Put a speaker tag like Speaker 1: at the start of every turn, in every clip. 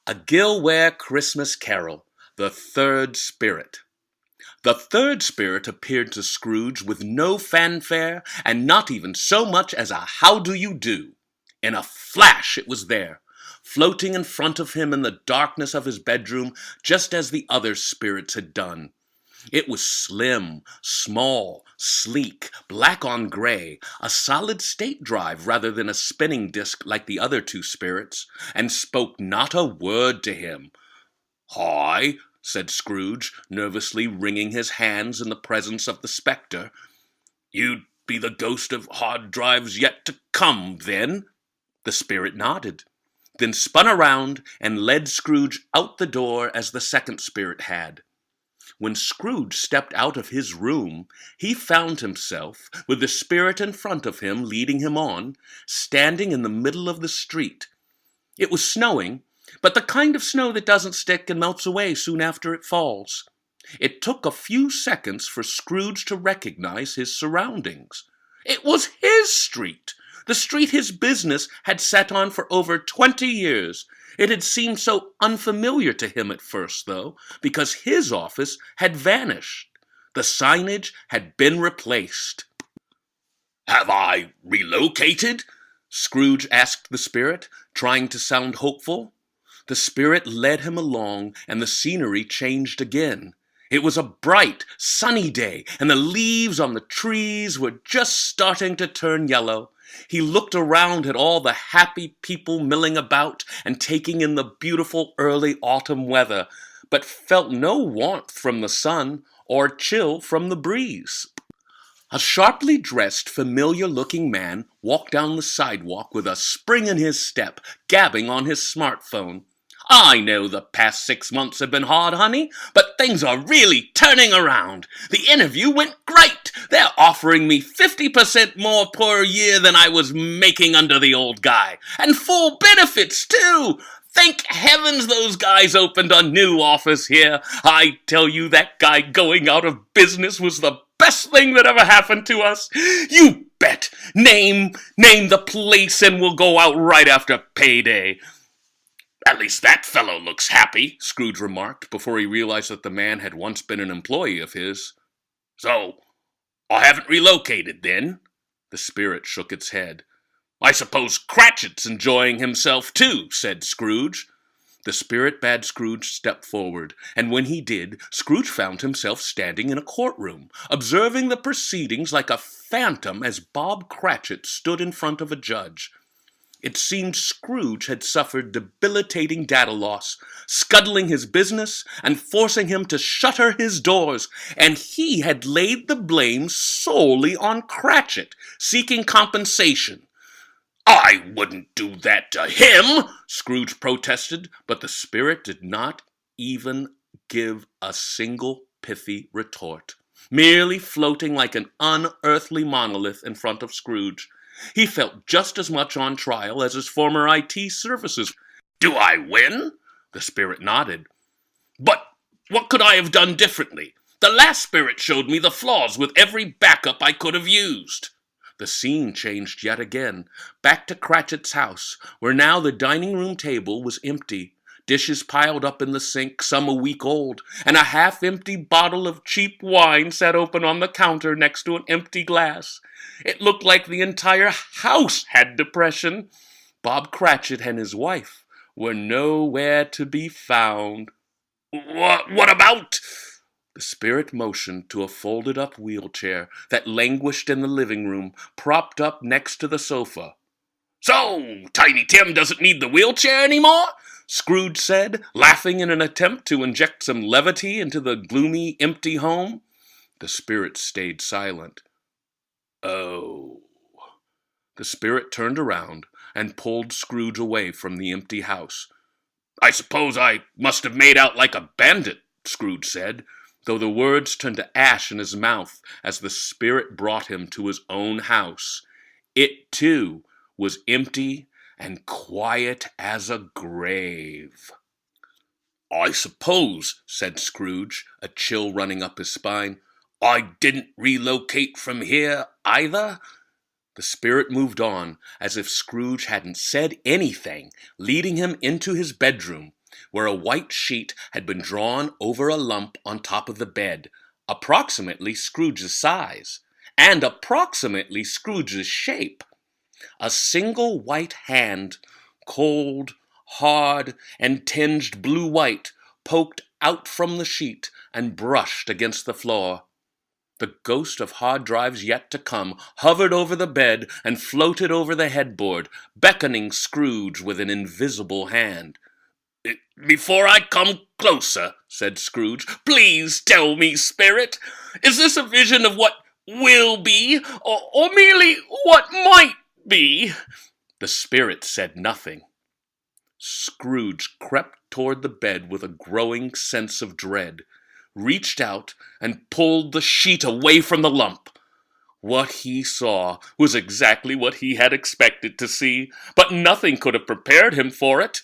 Speaker 1: A Gillware Christmas Carol, The Third Spirit. The third spirit appeared to Scrooge with no fanfare and not even so much as a how do you do. In a flash it was there, floating in front of him in the darkness of his bedroom, just as the other spirits had done. It was slim, small, sleek, black on gray, a solid state drive rather than a spinning disk like the other two spirits, and spoke not a word to him. "Hi," said Scrooge, nervously wringing his hands in the presence of the spectre. "You'd be the ghost of hard drives yet to come, then?" The spirit nodded, then spun around and led Scrooge out the door as the second spirit had. When Scrooge stepped out of his room, he found himself, with the spirit in front of him leading him on, standing in the middle of the street. It was snowing, but the kind of snow that doesn't stick and melts away soon after it falls. It took a few seconds for Scrooge to recognize his surroundings. It was his street, the street his business had sat on for over 20 years. It had seemed so unfamiliar to him at first, though, because his office had vanished. The signage had been replaced. "Have I relocated?" Scrooge asked the spirit, trying to sound hopeful. The spirit led him along, and the scenery changed again. It was a bright, sunny day, and the leaves on the trees were just starting to turn yellow. He looked around at all the happy people milling about and taking in the beautiful early autumn weather, but felt no warmth from the sun or chill from the breeze. A sharply dressed, familiar-looking man walked down the sidewalk with a spring in his step, gabbing on his smartphone. "I know the past 6 months have been hard, honey, but things are really turning around. The interview went great. They're offering me 50% more per year than I was making under the old guy. And full benefits, too. Thank heavens those guys opened a new office here. I tell you, that guy going out of business was the best thing that ever happened to us. You bet. Name the place and we'll go out right after payday." "At least that fellow looks happy," Scrooge remarked, before he realized that the man had once been an employee of his. "So, I haven't relocated, then?" The spirit shook its head. "I suppose Cratchit's enjoying himself, too," said Scrooge. The spirit bade Scrooge step forward, and when he did, Scrooge found himself standing in a courtroom, observing the proceedings like a phantom as Bob Cratchit stood in front of a judge. It seemed Scrooge had suffered debilitating data loss, scuttling his business and forcing him to shutter his doors, and he had laid the blame solely on Cratchit, seeking compensation. "I wouldn't do that to him," Scrooge protested, but the spirit did not even give a single pithy retort, merely floating like an unearthly monolith in front of Scrooge. He felt just as much on trial as his former IT services. "Do I win?" The spirit nodded. "But what could I have done differently? The last spirit showed me the flaws with every backup I could have used." The scene changed yet again, back to Cratchit's house, where now the dining room table was empty, dishes piled up in the sink, some a week old, and a half-empty bottle of cheap wine sat open on the counter next to an empty glass. It looked like the entire house had depression. Bob Cratchit and his wife were nowhere to be found. What about?" The spirit motioned to a folded-up wheelchair that languished in the living room, propped up next to the sofa. "So, Tiny Tim doesn't need the wheelchair anymore?" Scrooge said, laughing in an attempt to inject some levity into the gloomy, empty home. The spirit stayed silent. "Oh." The spirit turned around and pulled Scrooge away from the empty house. "I suppose I must have made out like a bandit," Scrooge said, though the words turned to ash in his mouth as the spirit brought him to his own house. It, too, was empty and quiet as a grave. "I suppose," said Scrooge, a chill running up his spine, "I didn't relocate from here either?" The spirit moved on, as if Scrooge hadn't said anything, leading him into his bedroom, where a white sheet had been drawn over a lump on top of the bed, approximately Scrooge's size, and approximately Scrooge's shape. A single white hand, cold, hard, and tinged blue-white, poked out from the sheet and brushed against the floor. The ghost of hard drives yet to come hovered over the bed and floated over the headboard, beckoning Scrooge with an invisible hand. "Before I come closer," said Scrooge, "please tell me, spirit, is this a vision of what will be, or merely what might be?" The spirit said nothing. Scrooge crept toward the bed with a growing sense of dread, reached out and pulled the sheet away from the lump. What he saw was exactly what he had expected to see, but nothing could have prepared him for it.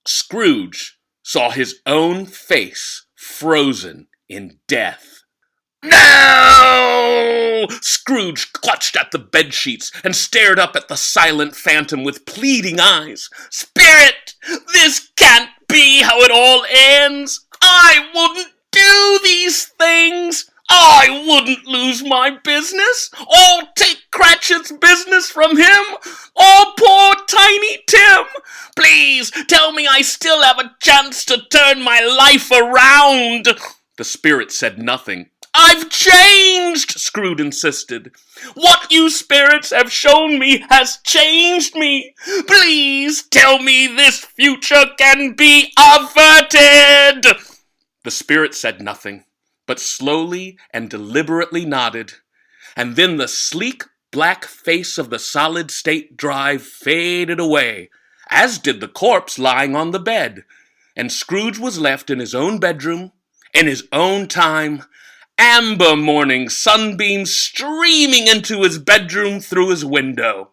Speaker 1: Scrooge saw his own face frozen in death. "No!" Scrooge clutched at the bedsheets and stared up at the silent phantom with pleading eyes. "Spirit, this can't be how it all ends. I wouldn't do these things. I wouldn't lose my business, or take Cratchit's business from him, or poor Tiny Tim. Please tell me I still have a chance to turn my life around." The spirit said nothing. "I've changed," Scrooge insisted. "What you spirits have shown me has changed me. Please tell me this future can be averted." The spirit said nothing, but slowly and deliberately nodded, and then the sleek black face of the solid-state drive faded away, as did the corpse lying on the bed, and Scrooge was left in his own bedroom, in his own time, amber morning sunbeams streaming into his bedroom through his window.